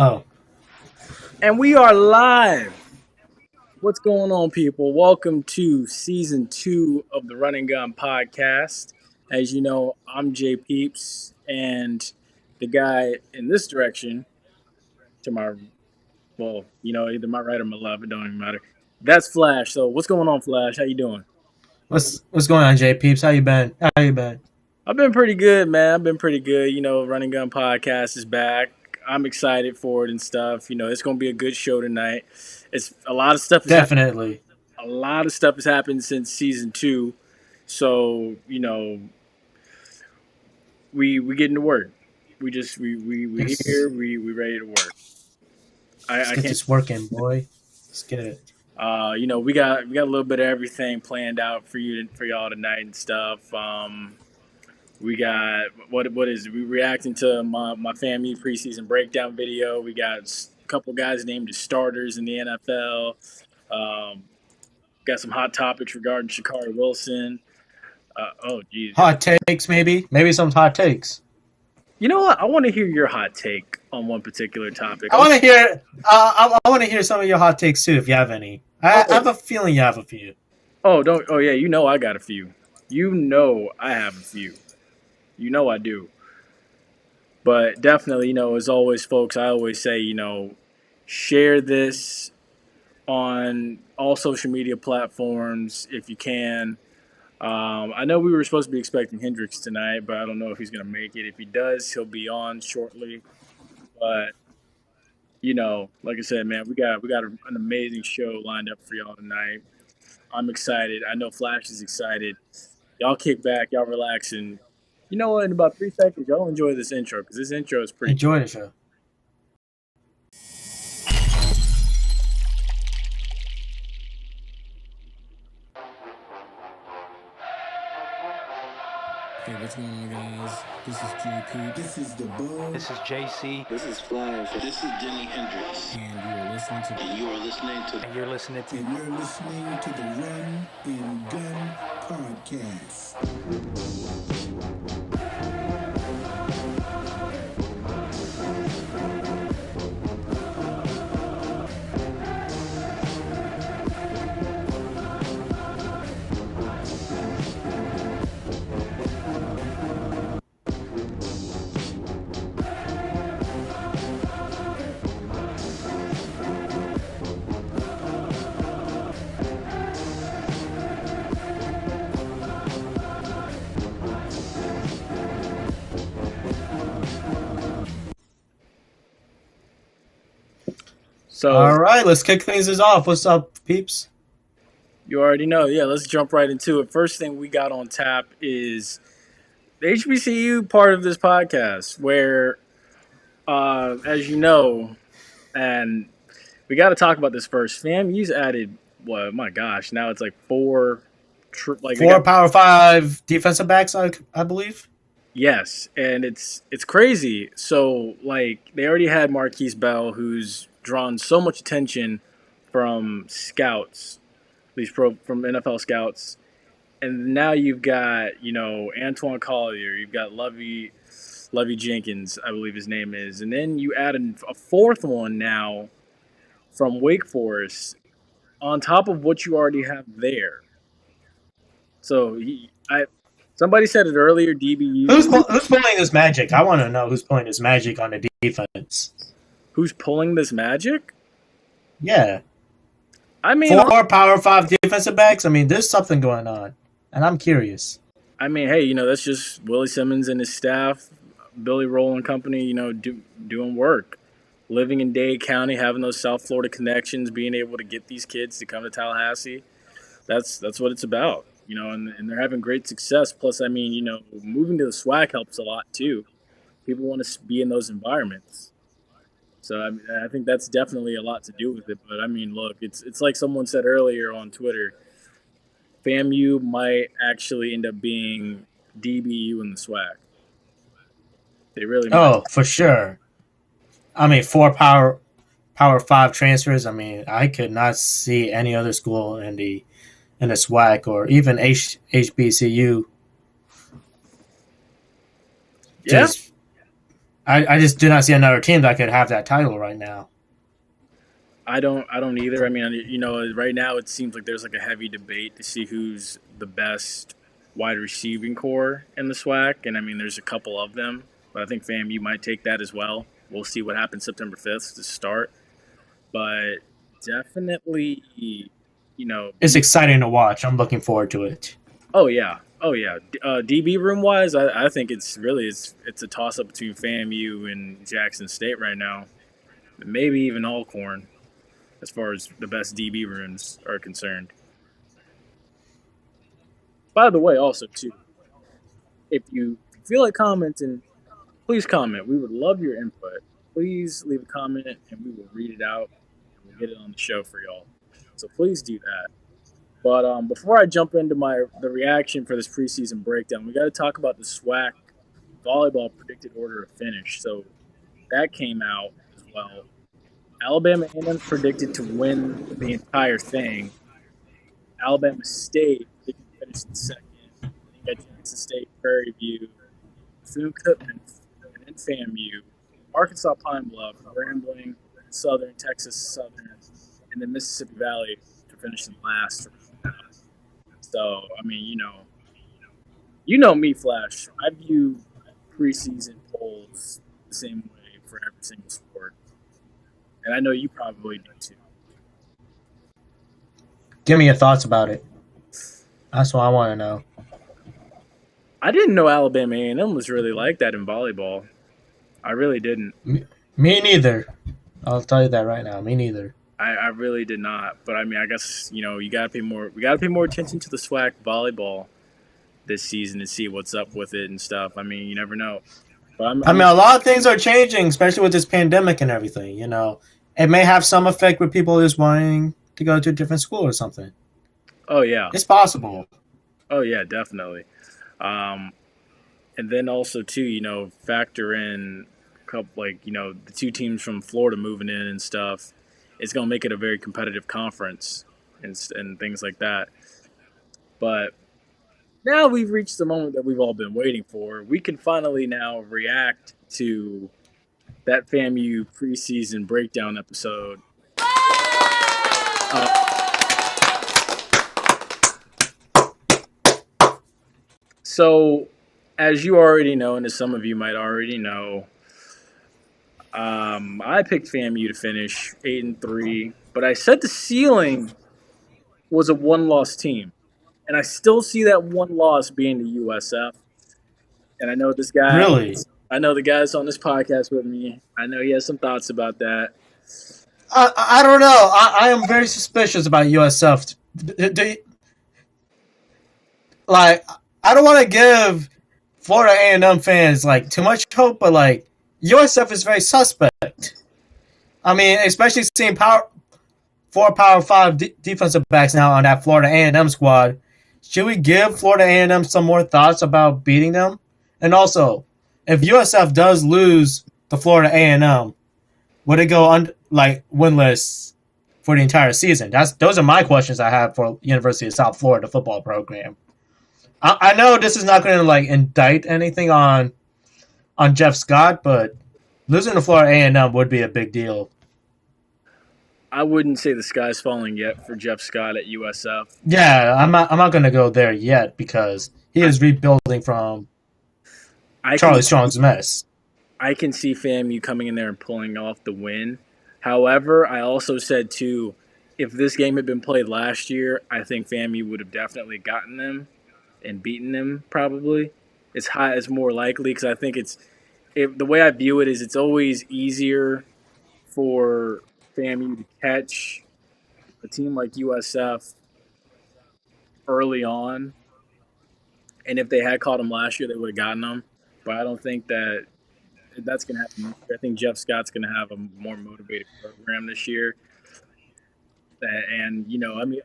Oh, And we are live. What's going on, people? Welcome to season 2 of the Run and Gun podcast. As you know, I'm JPeeps, and the guy in this direction to my, either my right or my left, it don't even matter. That's Flash. So, what's going on, Flash? How you doing? what's going on, J Peeps? How you been? How you been? I've been pretty good, man. I've been pretty good. Run and Gun podcast is back. I'm excited for it and stuff. It's going to be a good show tonight. It's a lot of stuff is happening. Definitely. A lot of stuff has happened since season 2. So, we get into work. We Let's, here, we ready to work. let's I get can't this working, boy. Let's get it. we got a little bit of everything planned out for y'all tonight and stuff. We got what is it? We reacting to my family preseason breakdown video. We got a couple guys named as starters in the NFL. Um, got some hot topics regarding Shakari Wilson. Oh, geez. Hot takes, maybe some hot takes. You know what? I want to hear your hot take on one particular topic. I want to hear. I want to hear some of your hot takes too, if you have any. I have a feeling you have a few. Oh, don't. Oh, yeah. I got a few. I have a few. I do. But definitely, as always, folks, I always say, share this on all social media platforms if you can. I know we were supposed to be expecting Hendricks tonight, but I don't know if he's going to make it. If he does, he'll be on shortly. But like I said, man, we got an amazing show lined up for y'all tonight. I'm excited. I know Flash is excited. Y'all kick back, y'all relax, and you know what? In about 3 seconds, y'all enjoy this intro because this intro is pretty. Enjoy the show. Hey, what's going on, guys? This is JP. This is the Bug. This is JC. This is Flash. This is Denny Hendricks. And you are listening to And you are listening to And you're listening to And you're listening to the Run and Gun podcast. So, All right, let's kick things off. What's up, peeps? you already know. Yeah, let's jump right into it. First thing we got on tap is the HBCU part of this podcast, where, as you know, and we got to talk about this first. FAMU's added, what? My gosh, now it's like four Power 5 defensive backs, I believe. Yes, and it's crazy. So like they already had Marquise Bell, who's drawn so much attention from scouts, from NFL scouts, and now you've got Antoine Collier, you've got Lovey Jenkins, I believe his name is, and then you add a fourth one now from Wake Forest on top of what you already have there. So somebody said it earlier, DBU. Who's pulling this magic? I want to know who's pulling this magic on the defense. Who's pulling this magic? Yeah. I mean, 4 Power 5 defensive backs? I mean, there's something going on, and I'm curious. I mean, hey, that's just Willie Simmons and his staff, Billy Roll and company, doing work. Living in Dade County, having those South Florida connections, being able to get these kids to come to Tallahassee. That's what it's about, and they're having great success. Plus, I mean, moving to the SWAC helps a lot, too. People want to be in those environments. So I think that's definitely a lot to do with it. But I mean, look, it's like someone said earlier on Twitter, FAMU might actually end up being DBU in the SWAC. They really might. Oh, for sure. I mean, 4 Power 5 transfers. I mean, I could not see any other school in the SWAC or even HBCU. Yeah. I just do not see another team that could have that title right now. I don't either. I mean, right now it seems like there's like a heavy debate to see who's the best wide receiving core in the SWAC, and I mean, there's a couple of them, but I think FAMU might take that as well. We'll see what happens September 5th to start, but definitely, It's exciting to watch. I'm looking forward to it. oh yeah, DB room wise, I think it's a toss up between FAMU and Jackson State right now, maybe even Alcorn, as far as the best DB rooms are concerned. By the way, also too, if you feel like commenting, please comment. We would love your input. Please leave a comment and we will read it out and we'll get it on the show for y'all. So please do that. But before I jump into the reaction for this preseason breakdown, we got to talk about the SWAC volleyball predicted order of finish. So that came out as well. Alabama A&M predicted to win the entire thing. Alabama State predicted to finish in second. Then you got Jackson State, Prairie View, Bethune-Cookman, and then FAMU, Arkansas Pine Bluff, Grambling, Southern, Texas Southern, and then Mississippi Valley to finish in last. So, I mean, you know me, Flash. I view preseason polls the same way for every single sport. And I know you probably do too. Give me your thoughts about it. That's what I want to know. I didn't know Alabama A&M was really like that in volleyball. I really didn't. Me neither. I'll tell you that right now. Me neither. I really did not. But I mean, I guess you gotta pay more. We gotta pay more attention to the SWAC volleyball this season to see what's up with it and stuff. I mean, you never know. But I mean, a lot of things are changing, especially with this pandemic and everything. It may have some effect with people just wanting to go to a different school or something. Oh yeah, it's possible. Oh yeah, definitely. And then also too, factor in a couple the two teams from Florida moving in and stuff. It's gonna make it a very competitive conference and things like that. But now we've reached the moment that we've all been waiting for. We can finally now react to that FAMU preseason breakdown episode. So, as you already know, and as some of you might already know, I picked FAMU to finish 8-3, but I said the ceiling was a one-loss team, and I still see that one loss being the USF. And I know this guy. Really? I know the guy's on this podcast with me. I know he has some thoughts about that. I don't know. I am very suspicious about USF. I don't want to give Florida A&M fans too much hope, but USF is very suspect. I mean, especially seeing four Power 5 defensive backs now on that Florida A&M squad. Should we give Florida A&M some more thoughts about beating them? And also, if USF does lose to Florida A&M, would it go winless for the entire season? Those are my questions I have for University of South Florida football program. I know this is not going to indict anything on Jeff Scott, but losing to Florida A&M would be a big deal. I wouldn't say the sky's falling yet for Jeff Scott at USF. Yeah, I'm not going to go there yet because he is rebuilding from Charlie Strong's mess. I can see FAMU coming in there and pulling off the win. However, I also said too, if this game had been played last year, I think FAMU would have definitely gotten them and beaten them probably. It's more likely because I think the way I view it is it's always easier for FAMU to catch a team like USF early on. And if they had caught them last year, they would have gotten them. But I don't think that's going to happen. I think Jeff Scott's going to have a more motivated program this year. And,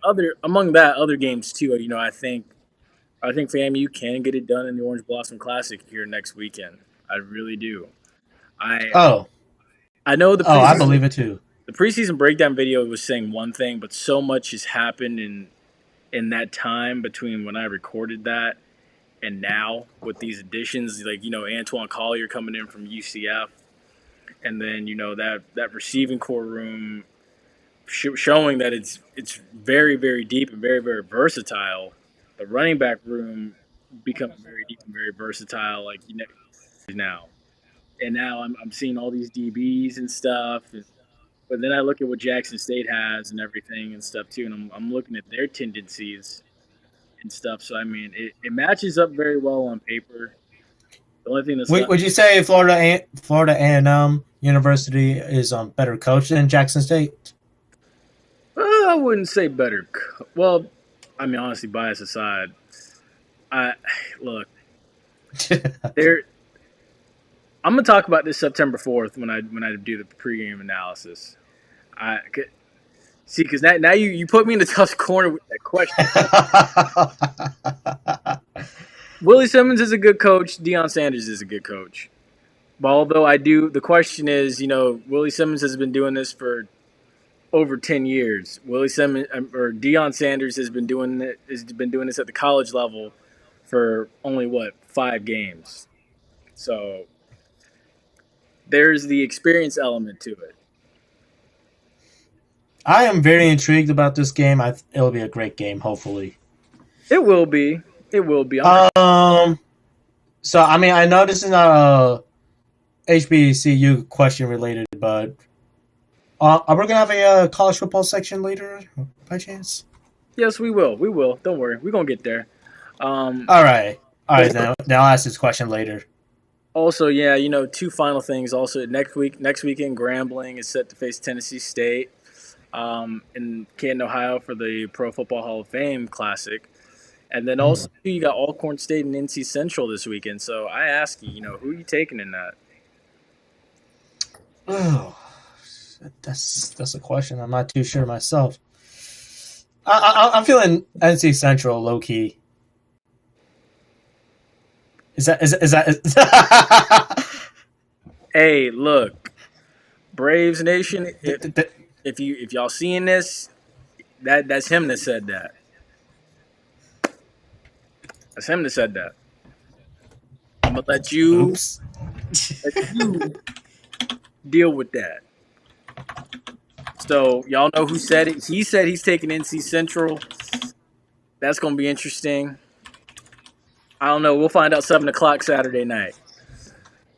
other games too, I think FAMU can get it done in the Orange Blossom Classic here next weekend. I really do. I know I believe it too. The preseason breakdown video was saying one thing, but so much has happened in that time between when I recorded that and now with these additions, like Antoine Collier coming in from UCF, and then that receiving core room showing that it's very very deep and very very versatile. The running back room becoming very deep and very versatile, like now. And now I'm seeing all these DBs and stuff. But then I look at what Jackson State has and everything and stuff too, and I'm looking at their tendencies and stuff. So I mean, it matches up very well on paper. The only thing that's would you say Florida A&M University is better coached than Jackson State? I wouldn't say better. Well, I mean, honestly, bias aside, look, I'm gonna talk about this September 4th when I do the pregame analysis. Because now you put me in a tough corner with that question. Willie Simmons is a good coach. Deion Sanders is a good coach. But although the question is, Willie Simmons has been doing this for over 10 years. Willie Simmons or Deion Sanders has been doing this at the college level for only 5 games. So there's the experience element to it. I am very intrigued about this game. It'll be a great game, hopefully. It will be. So I mean, I know this is not a HBCU question related, but are we gonna have a college football section later, by chance? Yes, we will. We will. Don't worry. We're gonna get there. All right. Then I'll ask this question later. Also, 2 final things. Also, next weekend, Grambling is set to face Tennessee State in Canton, Ohio for the Pro Football Hall of Fame Classic. And then also, you got Alcorn State and NC Central this weekend. So I ask you, who are you taking in that? Oh, that's a question. I'm not too sure myself. I'm feeling NC Central low key. Is that? Hey, look, Braves Nation. If y'all seeing this, that's him that said that. That's him that said that. I'm gonna let you deal with that. So y'all know who said it. He said he's taking NC Central. That's gonna be interesting. I don't know. We'll find out 7:00 Saturday night.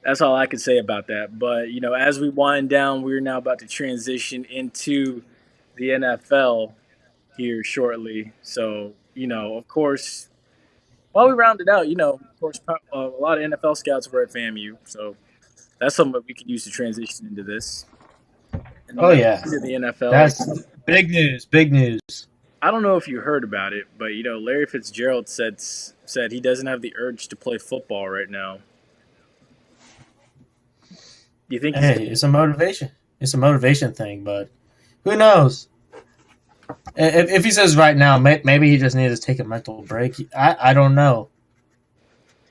That's all I can say about that. But as we wind down, we're now about to transition into the NFL here shortly. So of course, while we round it out, of course, a lot of NFL scouts were at FAMU, so that's something that we can use to transition into this. Oh yeah, into the NFL. That's big news. Big news. I don't know if you heard about it, but Larry Fitzgerald said he doesn't have the urge to play football right now. Do you think? Hey, it's a motivation. It's a motivation thing, but who knows? If he says right now, maybe he just needs to take a mental break. I don't know.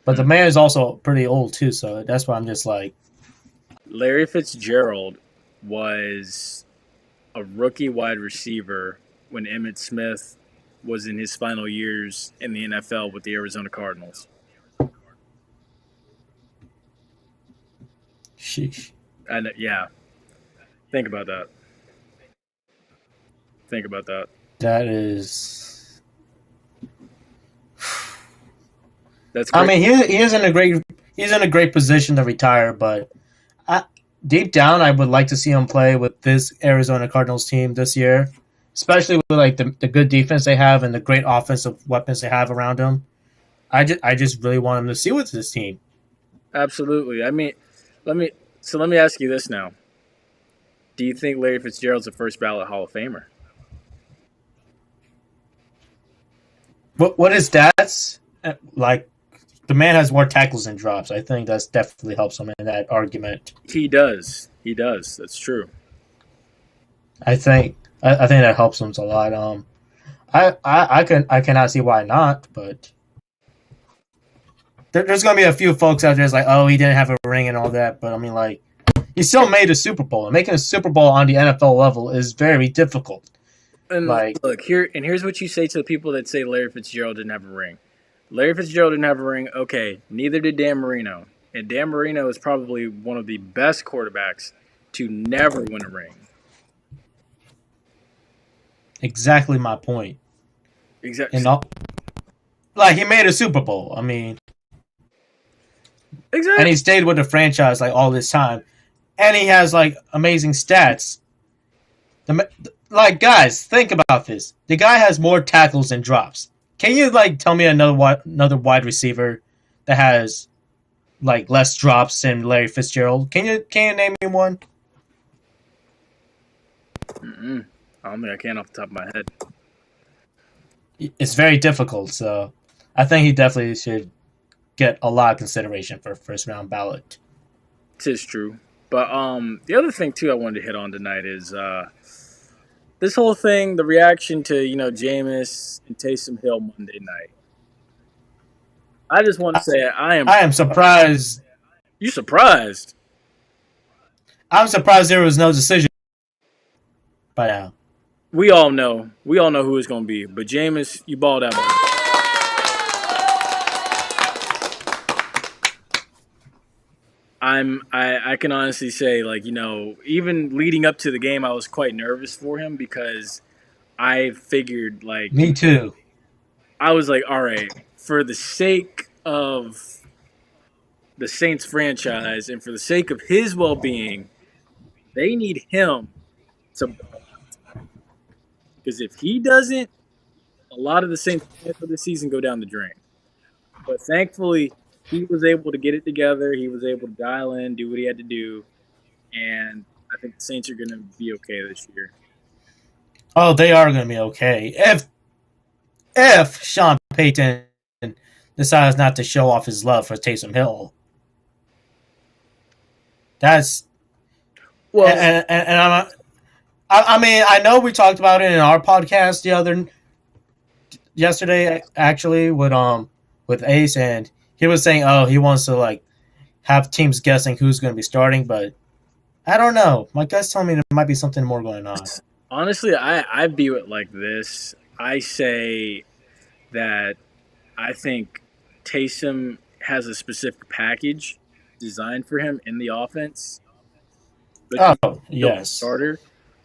But the man is also pretty old too, so that's why I'm just like. Larry Fitzgerald was a rookie wide receiver when Emmitt Smith was in his final years in the NFL with the Arizona Cardinals. Sheesh. And yeah, think about that. Think about that. That is. That's great. I mean, he's in a great position to retire, but deep down, I would like to see him play with this Arizona Cardinals team this year, especially with like the good defense they have and the great offensive weapons they have around him. I just really want him to see with this team. Absolutely. I mean, let me ask you this now. Do you think Larry Fitzgerald's a first ballot Hall of Famer? What his stats like? The man has more tackles than drops. I think that's definitely helps him in that argument. He does. That's true. I think that helps him a lot. I cannot see why not, but there's gonna be a few folks out there that's like, oh, he didn't have a ring and all that. But I mean, like, he still made a Super Bowl, and making a Super Bowl on the NFL level is very difficult. And look, here's what you say to the people that say Larry Fitzgerald didn't have a ring. Larry Fitzgerald didn't have a ring. Okay, neither did Dan Marino. And Dan Marino is probably one of the best quarterbacks to never win a ring. Exactly my point. Exactly. Like, he made a Super Bowl. I mean, Exactly. and he stayed with the franchise like all this time, and he has like amazing stats. Like, guys, think about this. The guy has more tackles than drops. Can you like tell me another wide receiver that has like less drops than Larry Fitzgerald? Can you name me one? I don't think I can off the top of my head. It's very difficult, so I think he definitely should get a lot of consideration for a first round ballot. Tis true. But the other thing too I wanted to hit on tonight is this whole thing, the reaction to, Jameis and Taysom Hill Monday night. I just want to say I am surprised. You surprised? I'm surprised there was no decision by now. We all know who it's going to be. But Jameis, you balled out. I can honestly say, like, even leading up to the game, I was quite nervous for him because I figured, like, me too. I was like, all right, for the sake of the Saints franchise and for the sake of his well-being, they need him to, because if he doesn't, a lot of the Saints for the season go down the drain. But thankfully, he was able to get it together. He was able to dial in, do what he had to do, and I think the Saints are going to be okay this year. Oh, they are going to be okay. If Sean Payton decides not to show off his love for Taysom Hill, that's well. And I mean, I know we talked about it in our podcast yesterday, actually, with Ace, and he was saying, oh, he wants to like have teams guessing who's going to be starting, but I don't know. My gut's telling me there might be something more going on. Honestly, I view it like this. I say that I think Taysom has a specific package designed for him in the offense. Oh, yes. Starter.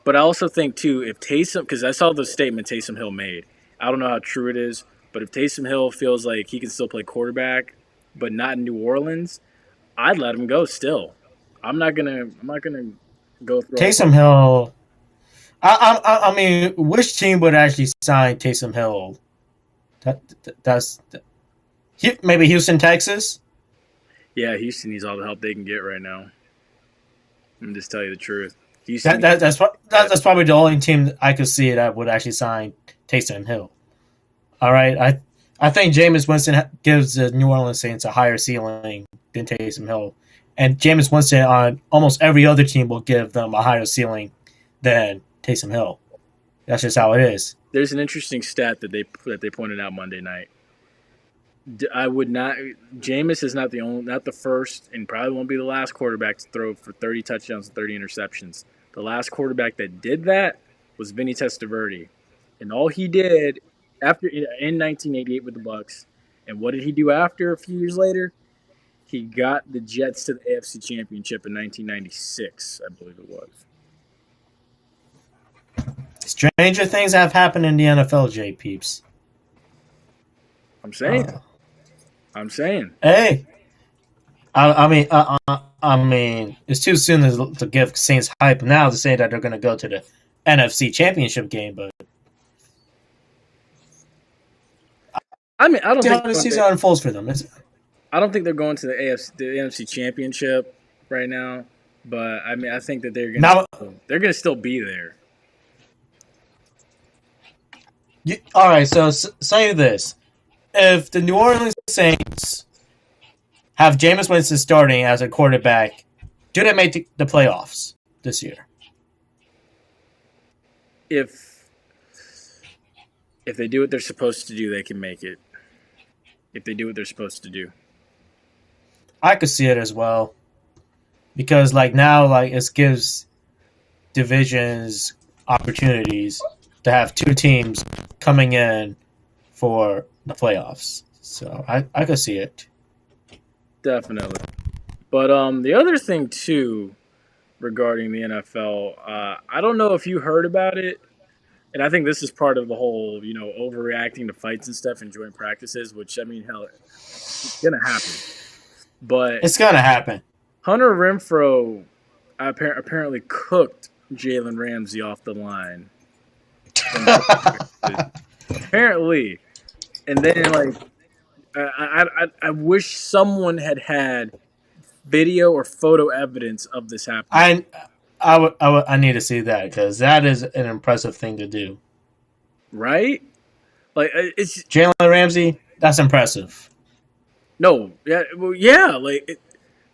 But I also think, too, if Taysom – because I saw the statement Taysom Hill made. I don't know how true it is, but if Taysom Hill feels like he can still play quarterback but not in New Orleans, I'd let him go still. I'm not gonna go through Taysom Hill. I mean, which team would actually sign Taysom Hill? Maybe Houston, Texas. Yeah, Houston needs all the help they can get right now. I'm just tell you the truth. Houston. That's probably the only team I could see that would actually sign Taysom Hill. All right, I think Jameis Winston gives the New Orleans Saints a higher ceiling than Taysom Hill, and Jameis Winston on almost every other team will give them a higher ceiling than Taysom Hill. That's just how it is. There's an interesting stat that they pointed out Monday night. I would not. Jameis is not the first, and probably won't be the last quarterback to throw for 30 touchdowns and 30 interceptions. The last quarterback that did that was Vinny Testaverde, and all he did after in 1988 with the Bucs, and what did he do after a few years later? He got the Jets to the AFC Championship in 1996, I believe it was. Stranger things have happened in the NFL, JPeeps. I'm saying. Hey, I mean, it's too soon to give Saints hype now to say that they're going to go to the NFC Championship game, but I mean, I don't think how the season unfolds for them. I don't think they're going to the NFC Championship right now, but I mean, I think that they're going to still be there. All right, so say this. If the New Orleans Saints have Jameis Winston starting as a quarterback, do they make the playoffs this year? If they do what they're supposed to do, they can make it. If they do what they're supposed to do. I could see it as well. Because now it gives divisions opportunities to have two teams coming in for the playoffs. So I could see it. Definitely. But the other thing too regarding the NFL, I don't know if you heard about it, and I think this is part of the whole, overreacting to fights and stuff and joint practices, which I mean, hell, it's gonna happen. But It's gonna happen. Hunter Renfro apparently cooked Jalen Ramsey off the line. Apparently, and then like I wish someone had video or photo evidence of this happening. I need to see that because that is an impressive thing to do. Right? Like it's Jalen Ramsey, that's impressive. no, yeah, well, yeah,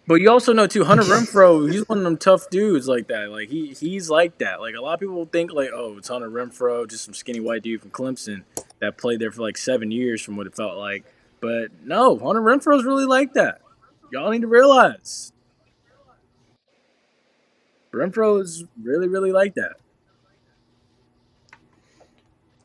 but you also know too, Hunter Renfro, he's one of them tough dudes like that. Like he's like that. Like a lot of people think like, oh, it's Hunter Renfro, just some skinny white dude from Clemson that played there for like 7 years, from what it felt like. But no, Hunter Renfro's really like that. Y'all need to realize Renfro is really, really like that.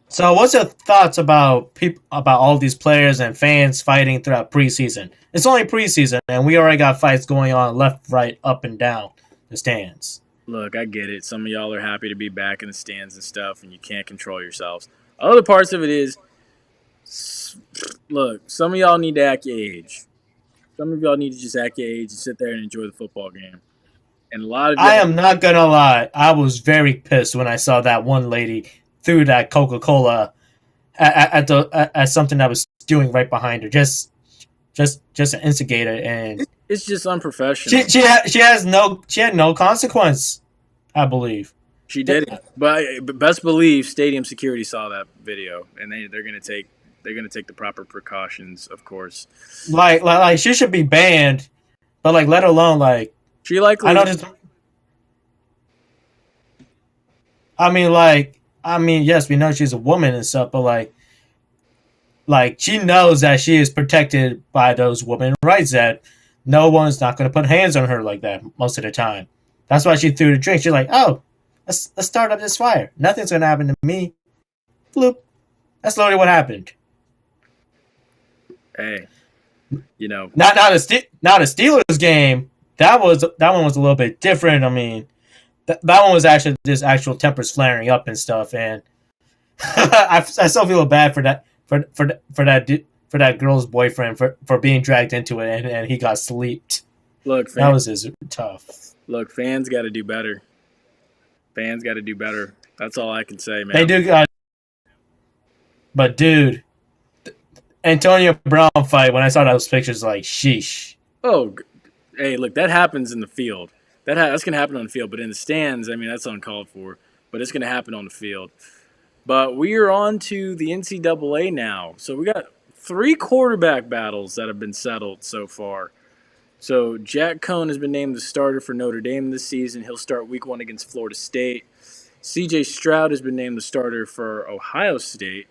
So, what's your thoughts about all these players and fans fighting throughout preseason? It's only preseason, and we already got fights going on left, right, up, and down the stands. Look, I get it. Some of y'all are happy to be back in the stands and stuff, and you can't control yourselves. Other parts of it is, look, some of y'all need to act your age. Some of y'all need to just act your age and sit there and enjoy the football game. And a lot of I am not gonna lie, I was very pissed when I saw that one lady threw that Coca-Cola at something that was doing right behind her, just to instigate it, and it's just unprofessional. She had no consequence, I believe. She did it, but best believe stadium security saw that video, and they're gonna take the proper precautions, of course. Like she should be banned, but like let alone like she likely. I mean, yes, we know she's a woman and stuff, but like she knows that she is protected by those women rights, that no one's not going to put hands on her like that most of the time. That's why she threw the drink. She's like, oh, let's start up this fire. Nothing's going to happen to me. Bloop. That's literally what happened. Hey, not a Steelers game. That one was a little bit different. I mean, that one was actually just actual tempers flaring up and stuff, and I still feel bad for that for that girl's boyfriend for being dragged into it, and he got sleeped. Look, that was just tough. Look, fans got to do better. Fans got to do better. That's all I can say, man. They do. But dude, Antonio Brown fight. When I saw those pictures, like sheesh. Oh, hey, look, that happens in the field. That's gonna happen on the field, but in the stands, I mean, that's uncalled for. But it's gonna happen on the field. But we are on to the NCAA now. So we got 3 quarterback battles that have been settled so far. So Jack Cohn has been named the starter for Notre Dame this season. He'll start week 1 against Florida State. CJ Stroud has been named the starter for Ohio State.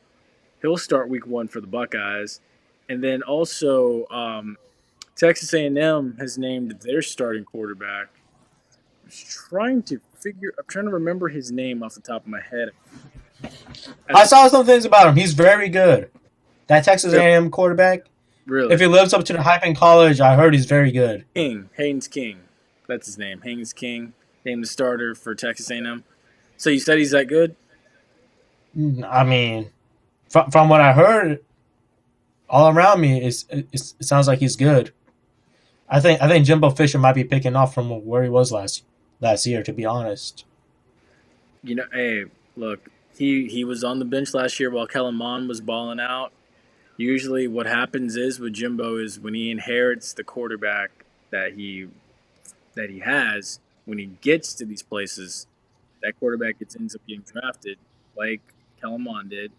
He'll start week 1 for the Buckeyes. And then also Texas A&M has named their starting quarterback. I'm trying to remember his name off the top of my head. I saw some things about him. He's very good. That Texas A&M quarterback. Really? If he lives up to the hype in college, I heard he's very good. Haynes King. That's his name. Haynes King, named the starter for Texas A&M. So you said he's that good? I mean, from what I heard, all around me, it sounds like he's good. I think Jimbo Fisher might be picking off from where he was last year, to be honest. Hey, look, he was on the bench last year while Kellen Mond was balling out. Usually what happens is with Jimbo is when he inherits the quarterback that he has, when he gets to these places, that quarterback ends up getting drafted like Kellen Mond did,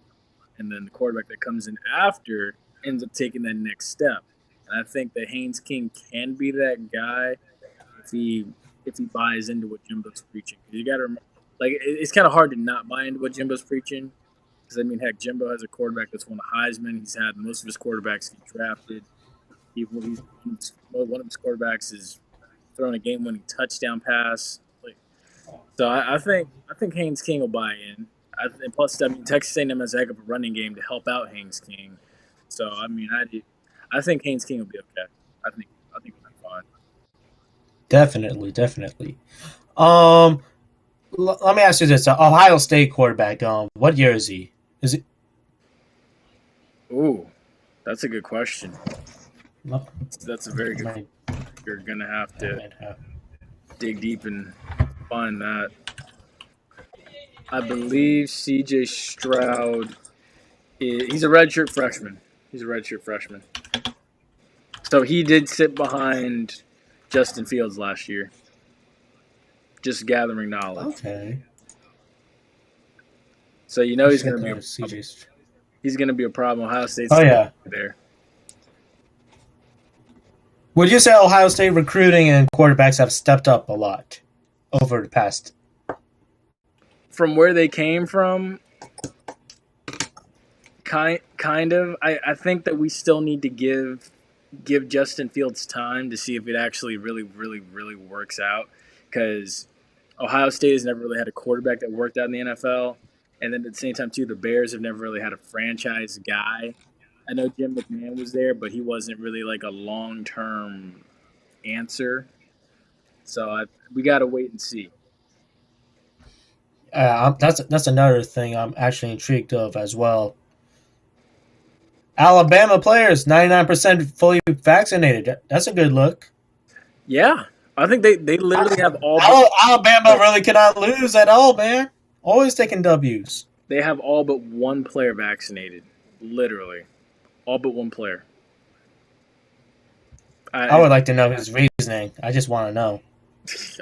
and then the quarterback that comes in after ends up taking that next step. And I think that Haynes King can be that guy if he buys into what Jimbo's preaching. You got to remember, like, it's kind of hard to not buy into what Jimbo's preaching. Because, I mean, heck, Jimbo has a quarterback that's won a Heisman. He's had most of his quarterbacks get drafted. One of his quarterbacks is throwing a game-winning touchdown pass. So I think Haynes King will buy in. And plus, I mean, Texas A&M has a heck of a running game to help out Haynes King. So, I mean, I think Haynes King will be okay. I think he'll be fine. Definitely. Um, let me ask you this: Ohio State quarterback. What year is he? Is it? Ooh, that's a good question. No, That's a very I good. might, You're gonna have I to might have. dig deep and find that. I believe C.J. Stroud. He's a redshirt freshman. He's a redshirt freshman. So he did sit behind Justin Fields last year, just gathering knowledge. Okay. So you know he's going to be CJ. he's going to be a problem. Ohio State's Oh yeah. there. Would you say Ohio State recruiting and quarterbacks have stepped up a lot over the past? From where they came from, kind of. I think that we still need to give Justin Fields time to see if it actually really works out, because Ohio State has never really had a quarterback that worked out in the NFL, and then at the same time too, the Bears have never really had a franchise guy. I know Jim McMahon was there, but he wasn't really like a long-term answer. So we got to wait and see. That's another thing I'm actually intrigued of as well. Alabama players 99% fully vaccinated. That's a good look. Yeah, I think they literally have all. Alabama really cannot lose at all, man. Always taking W's. They have all but one player vaccinated. Literally, all but one player. I would like to know his reasoning. I just want to know.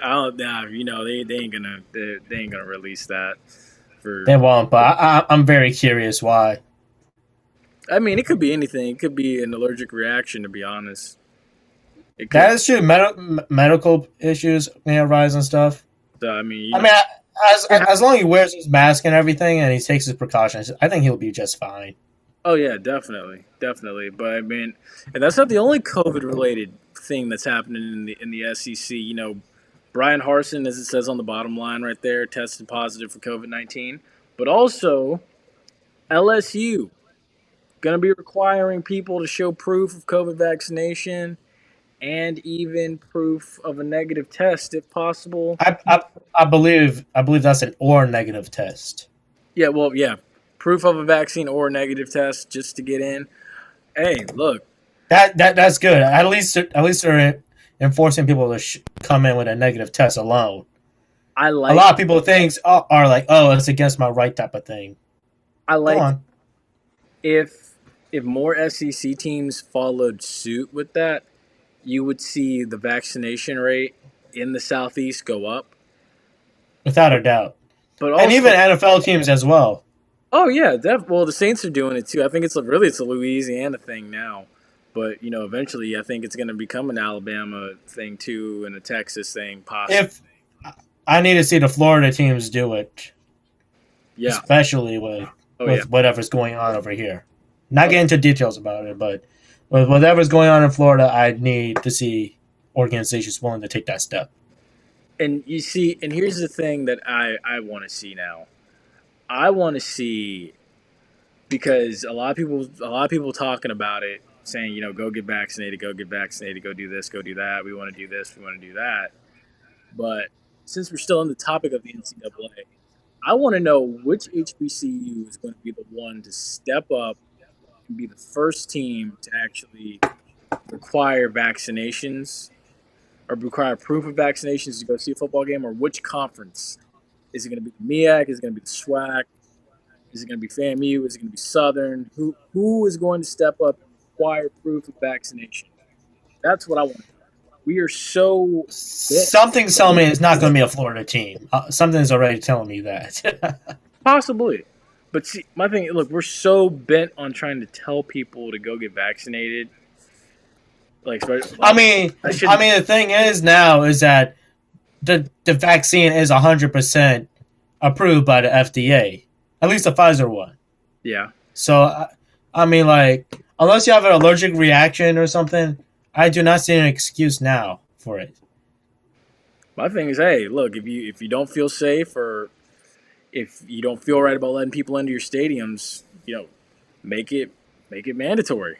I don't. Nah, they ain't gonna release that. They won't, but I'm very curious why. I mean, it could be anything. It could be an allergic reaction, to be honest. That is true. Medical issues may arise and stuff. So, I mean, as long as he wears his mask and everything and he takes his precautions, I think he'll be just fine. Oh yeah, definitely. But I mean, and that's not the only COVID-related thing that's happening in the SEC. Brian Harsin, as it says on the bottom line right there, tested positive for COVID-19. But also, LSU going to be requiring people to show proof of COVID vaccination and even proof of a negative test, if possible. I believe that's an or negative test. Yeah, well, yeah, proof of a vaccine or a negative test just to get in. Hey, look, that's good. At least they're enforcing people to come in with a negative test alone. A lot of people are like, oh, it's against my right type of thing. I like if more SEC teams followed suit with that, you would see the vaccination rate in the Southeast go up. Without a doubt. But also, and even NFL teams as well. Oh, yeah. Well, the Saints are doing it, too. I think it's a Louisiana thing now. But, eventually I think it's going to become an Alabama thing, too, and a Texas thing, possibly. If I need to see the Florida teams do it. Yeah. Especially with whatever's going on over here. Not get into details about it, but with whatever's going on in Florida, I need to see organizations willing to take that step. And you see, and here's the thing that I want to see now. I want to see, because a lot of people talking about it, saying, go get vaccinated, go do this, go do that. We want to do this, we want to do that. But since we're still on the topic of the NCAA, I want to know which HBCU is going to be the one to step up and be the first team to actually require vaccinations or require proof of vaccinations to go see a football game, or which conference. Is it going to be the MEAC? Is it going to be the SWAC? Is it going to be FAMU? Is it going to be Southern? Who is going to step up and require proof of vaccination? That's what I want to know. We are so... Something's telling me it's not going to be a Florida team. Something's already telling me that. Possibly. But see, my thing, look, we're so bent on trying to tell people to go get vaccinated. I mean, the thing is now is that the vaccine is 100% approved by the FDA, at least the Pfizer one. Yeah. So, I mean, unless you have an allergic reaction or something, I do not see an excuse now for it. My thing is, hey, look, if you don't feel safe, or if you don't feel right about letting people into your stadiums, make it mandatory.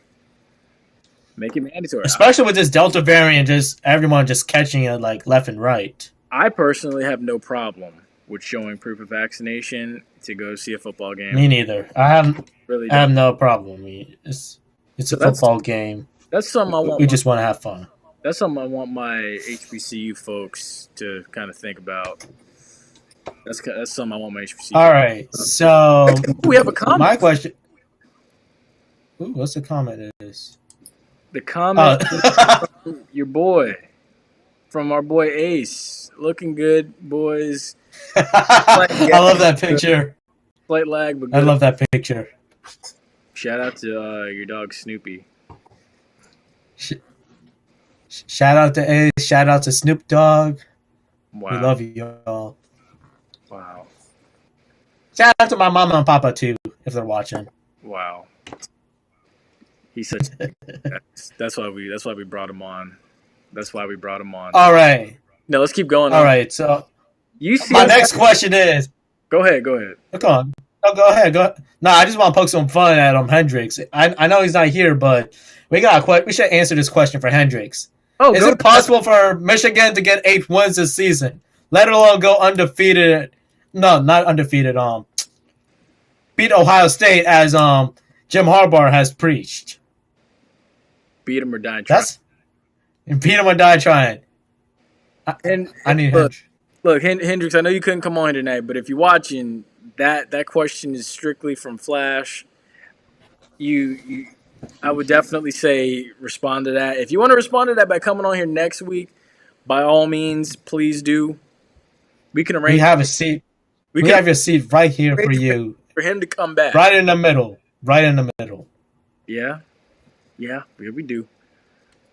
Make it mandatory. Especially with this Delta variant, just everyone just catching it like left and right. I personally have no problem with showing proof of vaccination to go see a football game. Me neither. I Really have don't. no problem. It's So a football game. That's something I want. We just want to have fun. That's something I want my HBCU folks to kind of think about. That's something I want my HBCU. All right, so we have a comment. My question. Ooh, what's the comment? Is the comment from your boy, from our boy Ace, looking good, boys. I love that picture. Slight lag, but good. I love that picture. Shout out to your dog Snoopy. Shout out to Ace. Shout out to Snoop Dogg. Wow. We love you all. Wow. Shout out to my mama and papa too, if they're watching. Wow. He's such. That's why we brought him on. That's why we brought him on. All right. No, let's keep going. All right. So you see my next question is. Go ahead. Come on. No, go ahead. No, I just want to poke some fun at Hendricks. I know he's not here, but we should answer this question for Hendricks. Oh, is it possible for Michigan to get 8 wins this season, let alone go undefeated? No, not undefeated. Beat Ohio State as Jim Harbaugh has preached. Beat him or die trying. Beat him or die trying. I need Hendricks. Look, Hendricks, I know you couldn't come on here tonight, but if you're watching, that question is strictly from Flash. I would definitely say respond to that. If you want to respond to that by coming on here next week, by all means, please do. We can arrange. We have a seat. We have your seat right here for you. For him to come back. Right in the middle. Yeah, we do.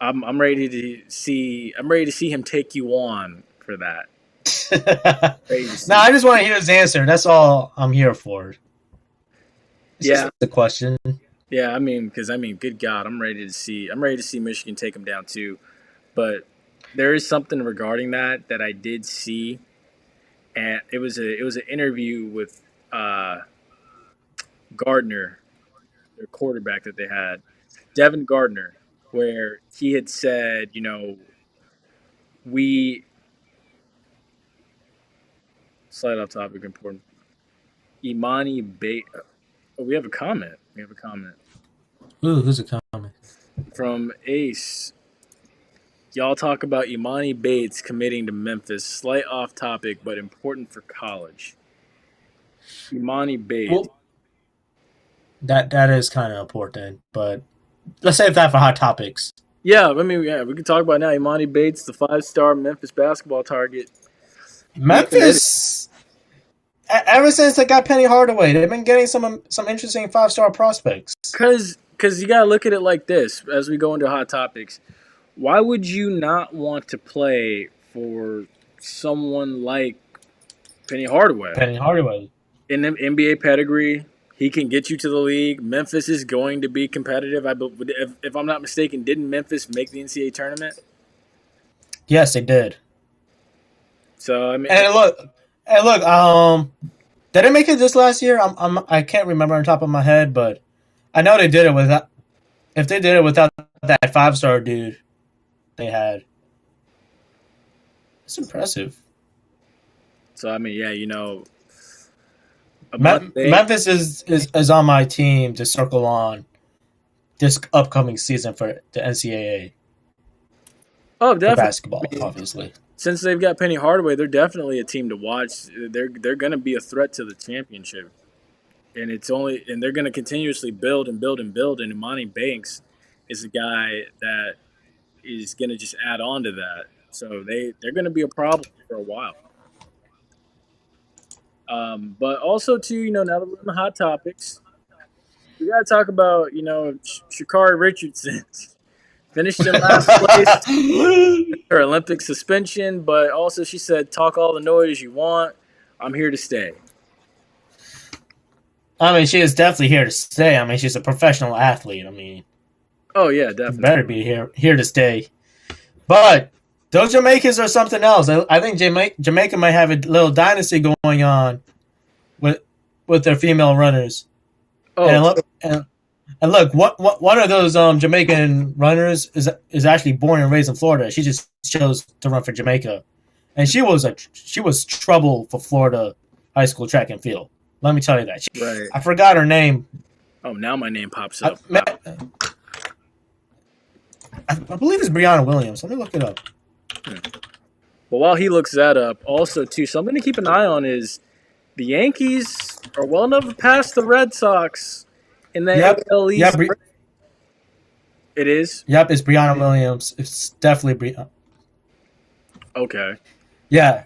I'm ready to see him take you on for that. No, I just want to hear his answer. That's all I'm here for. It's just the question. Yeah, because good God, I'm ready to see Michigan take him down too. But there is something regarding that I did see, and it was an interview with Gardner, their quarterback that they had, Devin Gardner, where he had said, slight off topic, important. Imani Bates. Oh, we have a comment. Ooh, who's a comment? From Ace. Y'all talk about Imani Bates committing to Memphis. Slight off topic, but important for college. Imani Bates. Well, that is kind of important, but let's save that for hot topics. Yeah, we can talk about it now. Imani Bates, the 5-star Memphis basketball target. Memphis, ever since they got Penny Hardaway, they've been getting some interesting 5-star prospects. Because you got to look at it like this as we go into hot topics. Why would you not want to play for someone like Penny Hardaway? In the NBA pedigree, he can get you to the league. Memphis is going to be competitive. If I'm not mistaken, didn't Memphis make the NCAA tournament? Yes, they did. So and look, did they make it this last year? I can't remember on top of my head, but I know they did it without. If they did it without that 5-star dude they had, it's impressive. So Memphis is on my team to circle on this upcoming season for the NCAA. Oh, definitely. For basketball, obviously. Since they've got Penny Hardaway, they're definitely a team to watch. They're going to be a threat to the championship, and they're going to continuously build and build and build. And Imani Banks is a guy that is going to just add on to that. So they're going to be a problem for a while. But also too, now that we're on the hot topics, we got to talk about Sha'Carri Richardson. Finished in last place, her Olympic suspension, but also she said, talk all the noise you want. I'm here to stay. She is definitely here to stay. She's a professional athlete. Oh, yeah, definitely. Better be here to stay. But those Jamaicans are something else. I think Jamaica might have a little dynasty going on with their female runners. Oh, And look, one of those Jamaican runners is actually born and raised in Florida. She just chose to run for Jamaica, and she was trouble for Florida high school track and field. Let me tell you that. Right. I forgot her name. Oh, now my name pops up. I believe it's Brianna Williams. Let me look it up. But while he looks that up, also too, something to keep an eye on is the Yankees are well enough past the Red Sox in the AL East. Yep. It is? Yep, it's Brianna Williams. It's definitely Brianna. Okay. Yeah.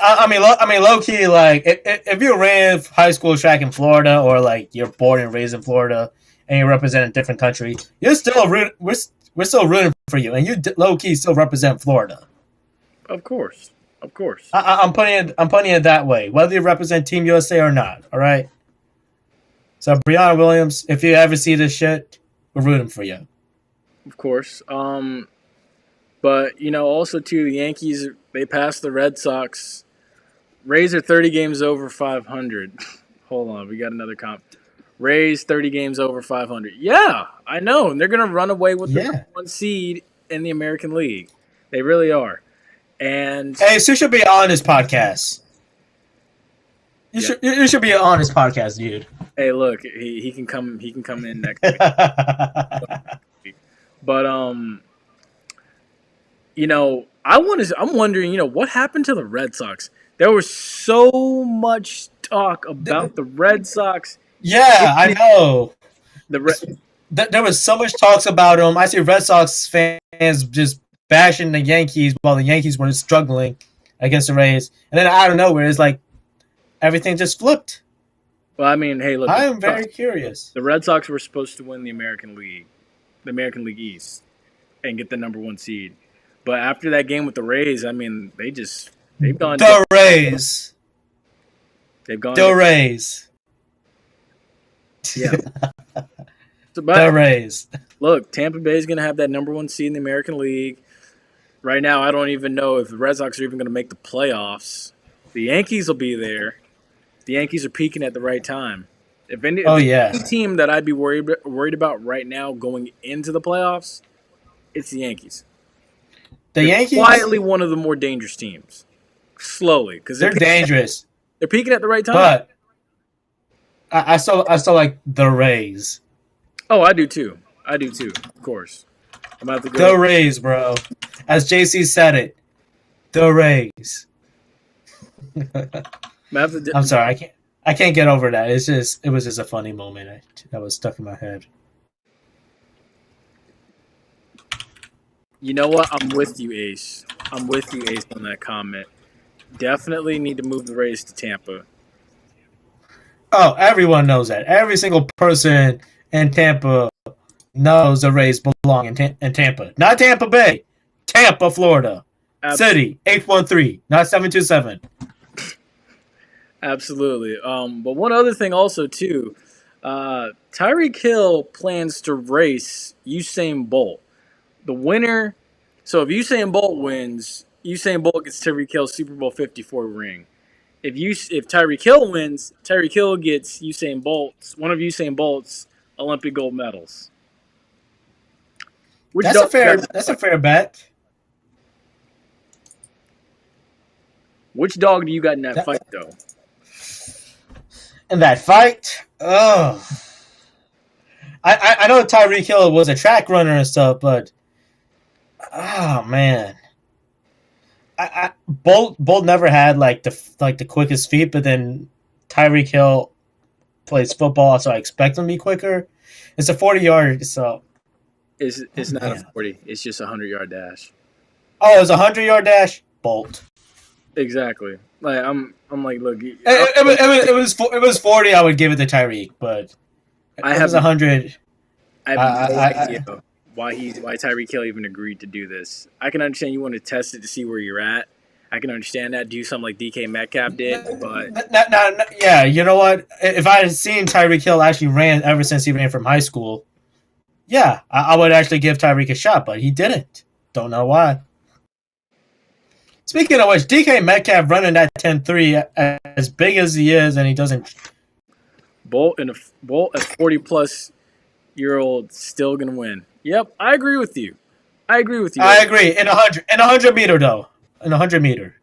I mean, low key, like if you ran high school track in Florida, or like you're born and raised in Florida and you represent a different country, we're still rooting for you, and you low key still represent Florida. Of course. I'm putting it that way, whether you represent Team USA or not. All right. So Brianna Williams, if you ever see this shit, we're rooting for you. Of course. But also too, the Yankees, they passed the Red Sox. Rays are 30 games over 500. Hold on, we got another comp. Rays 30 games over 500. Yeah, I know, and they're gonna run away with the one seed in the American League. They really are. And hey, so you should be on this podcast. You should be on this podcast, dude. Hey, look, he can come in next week. But I'm wondering, what happened to the Red Sox? There was so much talk about the Red Sox. Yeah, I know. There was so much talks about them. I see Red Sox fans just bashing the Yankees while the Yankees were struggling against the Rays. And then out of nowhere, it's like everything just flipped. Well, I mean, hey, look. I am very curious. The Red Sox were supposed to win the American League East, and get the number one seed. But after that game with the Rays, I mean, they've gone. The Rays. They've gone. The Rays. Yeah. The Rays. Look, Tampa Bay is going to have that number one seed in the American League. Right now, I don't even know if the Red Sox are even going to make the playoffs. The Yankees will be there. The Yankees are peaking at the right time. If any team that I'd be worried about right now going into the playoffs, it's the Yankees. They're Yankees quietly one of the more dangerous teams. Slowly, because they're dangerous. They're peaking at the right time. But I still like the Rays. Oh, I do too. Of course. I'm about to go. The Rays, bro. As JC said it, the Rays. I'm sorry, I can't get over that. It was just a funny moment that was stuck in my head. You know what? I'm with you, Ace. On that comment. Definitely need to move the Rays to Tampa. Oh, everyone knows that. Every single person in Tampa knows the Rays belong in Tampa. Not Tampa Bay. Tampa, Florida. City, 813, not 727. Absolutely. But one other thing also, too. Tyreek Hill plans to race Usain Bolt. The winner. So if Usain Bolt wins, Usain Bolt gets Tyreek Hill's Super Bowl 54 ring. If Tyreek Hill wins, Tyreek Hill gets one of Usain Bolt's Olympic gold medals. That's a fair bet. Which dog do you got in that fight, though? In that fight? Oh. I know Tyreek Hill was a track runner and stuff, but oh man. Bolt never had the quickest feet, but then Tyreek Hill plays football, so I expect him to be quicker. It's a 40-yard, so it's not a 40. It's just a 100-yard dash. Oh, it's a 100-yard dash? Bolt. Exactly. Like I'm like, look. It was 40. I would give it to Tyreek, but it was 100. I have no idea why Tyreek Hill even agreed to do this. I can understand you want to test it to see where you're at. I can understand that. Do something like DK Metcalf did, but yeah, you know what? If I had seen Tyreek Hill actually ran ever since he ran from high school, yeah, I would actually give Tyreek a shot, but he didn't. Don't know why. Speaking of which, DK Metcalf running that 10-3 as big as he is, and he doesn't. Bolt at 40 plus year-old still gonna win. Yep, I agree with you. I agree with you. I agree. In 100 meter though. In 100 meter.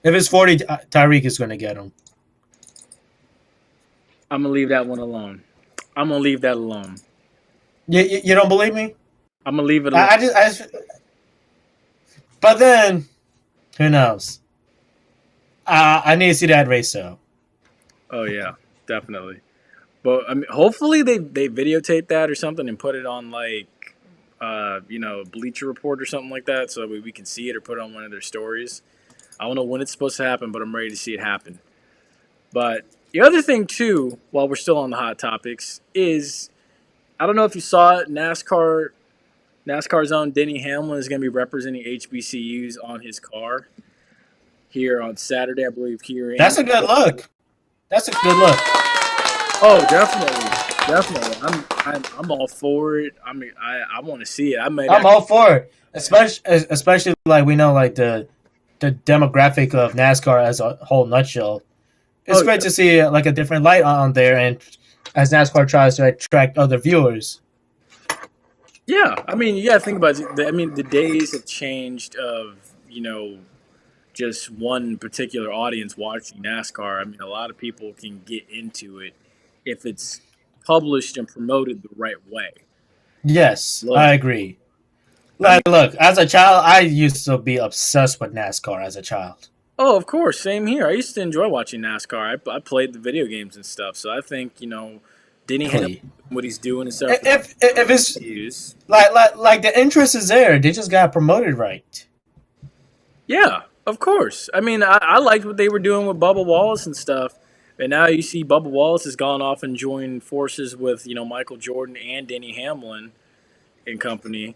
If it's 40, Tyreek is going to get him. I'm gonna leave that one alone. I'm gonna leave that alone. You don't believe me? I'm gonna leave it alone. But then, who knows? I need to see that race though. Oh yeah, definitely. But I mean, hopefully they videotape that or something and put it on like, Bleacher Report or something like that, so we can see it or put it on one of their stories. I don't know when it's supposed to happen, but I'm ready to see it happen. But the other thing too, while we're still on the hot topics, is I don't know if you saw it. NASCAR's own Denny Hamlin is going to be representing HBCUs on his car here on Saturday, I believe. That's a good look. That's a good look. Oh, definitely. I'm all for it. I mean, I want to see it. I'm all for it, especially like we know like the demographic of NASCAR as a whole nutshell. It's great to see like a different light on there, and as NASCAR tries to attract other viewers. Yeah, I mean, you got to think about it. I mean, the days have changed of just one particular audience watching NASCAR. I mean, a lot of people can get into it if it's published and promoted the right way. Yes, I agree. Look, as a child, I used to be obsessed with NASCAR as a child. Oh, of course. Same here. I used to enjoy watching NASCAR. I played the video games and stuff. So I think, Denny Hamlin, what he's doing and stuff. If it's like the interest is there, they just got promoted right. Yeah, of course. I mean, I liked what they were doing with Bubba Wallace and stuff. And now you see Bubba Wallace has gone off and joined forces with, Michael Jordan and Denny Hamlin and company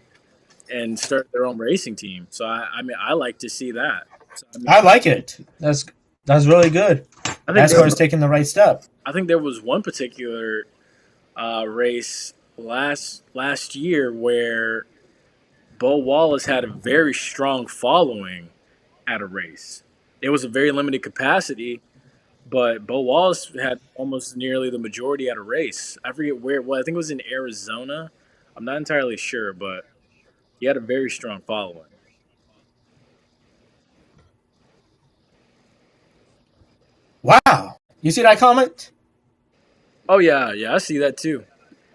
and start their own racing team. So, I mean, I like to see that. So, I like it. That's really good. NASCAR is taking the right step. I think there was one particular race last year where Bo Wallace had a very strong following at a race. It was a very limited capacity, but Bo Wallace had almost nearly the majority at a race. I forget where it was. I think it was in Arizona. I'm not entirely sure, but he had a very strong following. Wow. You see that comment? Oh, yeah, I see that too.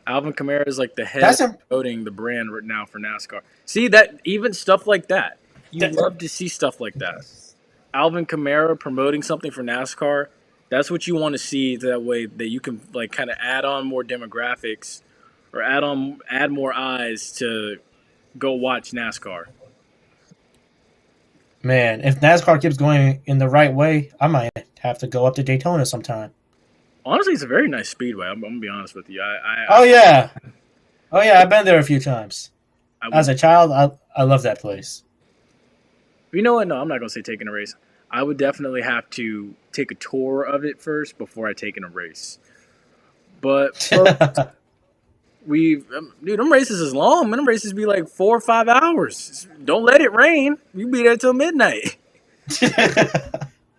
Alvin Kamara is like the head promoting the brand right now for NASCAR. See, that even stuff like that. You love to see stuff like that. Alvin Kamara promoting something for NASCAR, that's what you want to see. That way that you can like kind of add on more demographics or add more eyes to go watch NASCAR. Man, if NASCAR keeps going in the right way, I might have to go up to Daytona sometime. Honestly, it's a very nice speedway. I'm gonna be honest with you. Oh yeah, I've been there a few times. As a child, I love that place. You know what? No, I'm not gonna say taking a race. I would definitely have to take a tour of it first before I take in a race. But them races is long. Them races be like 4 or 5 hours. Don't let it rain. You be there till midnight.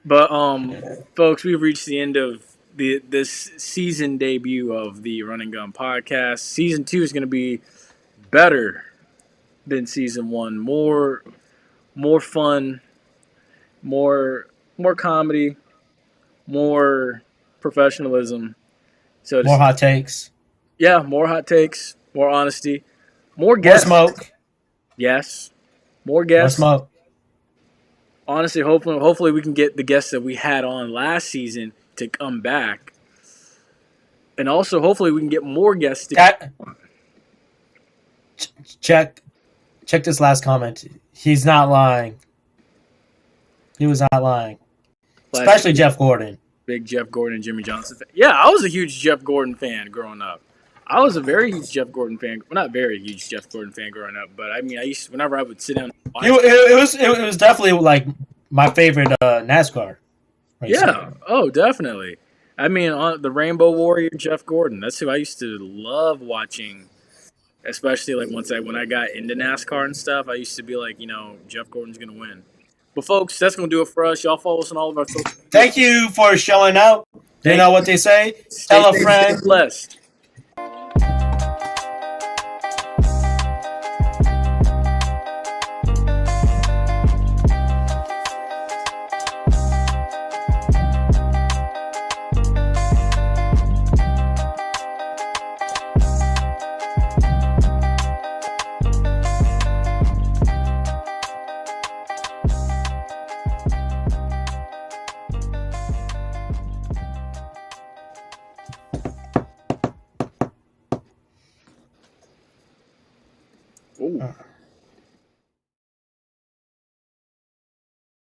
But folks, we've reached the end of this season debut of the Run and Gun podcast. Season 2 is going to be better than season 1. More fun, more comedy, more professionalism. So more hot takes. Yeah, more hot takes, more honesty, more guests. More smoke. Yes, more guests. More smoke. Honestly, hopefully we can get the guests that we had on last season to come back. And also, hopefully we can get more guests to Check this last comment. He's not lying. He was not lying. Especially Jeff Gordon. Big Jeff Gordon and Jimmy Johnson fan. Yeah, I was a huge Jeff Gordon fan growing up. I was a very huge Jeff Gordon fan. Well, not very huge Jeff Gordon fan growing up, but I mean, whenever I would sit down. It was definitely like my favorite NASCAR. Yeah. Oh, definitely. I mean, the Rainbow Warrior, Jeff Gordon. That's who I used to love watching. Especially like when I got into NASCAR and stuff, I used to be like, Jeff Gordon's gonna win. But folks, that's gonna do it for us. Y'all follow us on all of our social media. Thank you for showing up. You know what they say? Tell a friend. Stay blessed. Ooh.